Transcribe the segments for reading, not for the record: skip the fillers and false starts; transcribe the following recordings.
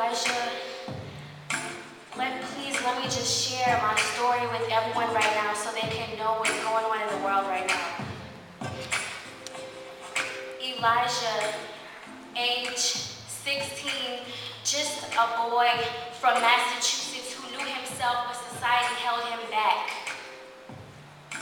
Elijah, please let me just share my story with everyone right now so they can know what's going on in the world right now. Elijah, age 16, just a boy from Massachusetts who knew himself but society held him back.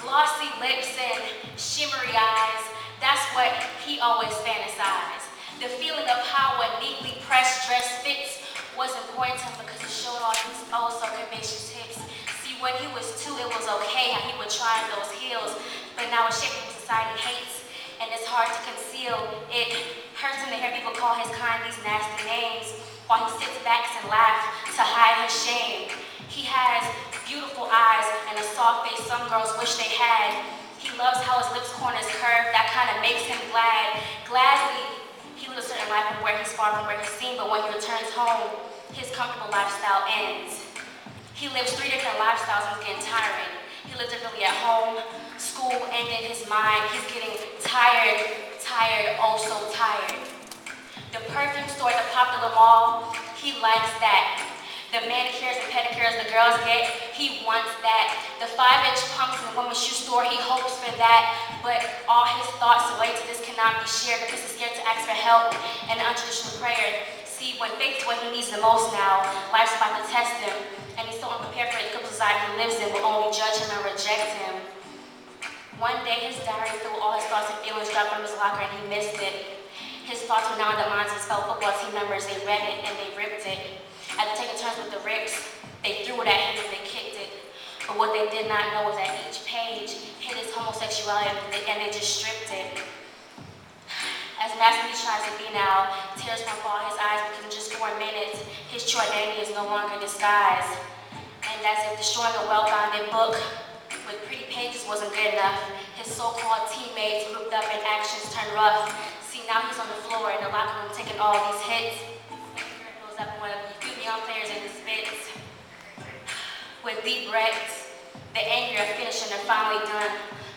Glossy lips and shimmery eyes, that's what he always fantasized. The feeling of how a neatly pressed dress fits was important to him because it showed off his oh so curvaceous hips. See, when he was 2, it was okay how he would try those heels, but now it's shaping what society hates, and it's hard to conceal. It hurts him to hear people call his kind these nasty names, while he sits back and laughs to hide his shame. He has beautiful eyes and a soft face some girls wish they had. He loves how his lips corners curve, that kind of makes him glad. Gladly, he lives a certain life from where he's far from where he's seen, but when he returns home, his comfortable lifestyle ends. He lives 3 different lifestyles and it's getting tiring. He lives differently at home, school, and in his mind. He's getting tired, oh so tired. The perfume store at the popular mall, he likes that. The manicures and pedicures the girls get, he wants that. The 5-inch pumps in the women's shoe store, he hopes for that. But all his thoughts relate to this cannot be shared because he's scared to ask for help and untraditional prayer. See, when faith is what he needs the most now, life's about to test him, and he's so unprepared for the crippled society he lives in will only judge him and reject him. One day, his diary filled with all his thoughts and feelings dropped from his locker, and he missed it. His thoughts were now in the minds of his fellow football team members. They read it and they ripped it. After taking turns with the rips, they threw it at him and they kicked it. But what they did not know was that each page hid his homosexuality and they just stripped it. As nasty he tries to be now, tears from fall his eyes because in just 4 minutes, his true identity is no longer disguised. And as if destroying a well-founded book with pretty pages wasn't good enough, his so-called teammates grouped up and actions turned rough. See, now he's on the floor in the locker room taking all these hits. Goes up one of the young players in the spits. With deep breaths, the anger of finishing they're finally done.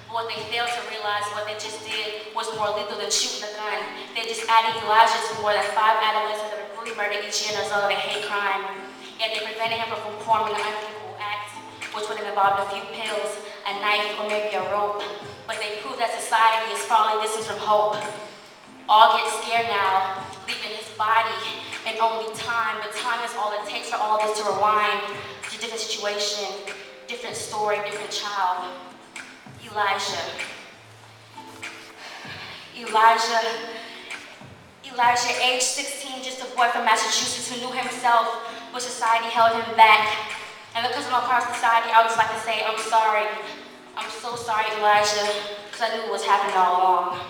But what they failed to realize, what they just did, was more lethal than shooting a gun. They just added Elijah to more than 5 adolescents that were brutally murdered each year as a result of a hate crime. Yet they prevented him from performing an unthinkable act, which would have involved a few pills, a knife, or maybe a rope. But they proved that society is far away distance from hope. All get scared now, leaving his body in only time, but time is all it takes for all of this to rewind to a different situation, different story, different child. Elijah, age 16, just a boy from Massachusetts who knew himself, but society held him back. And because I'm a part of society, I would just like to say, I'm sorry. I'm so sorry, Elijah, because I knew what was happening all along.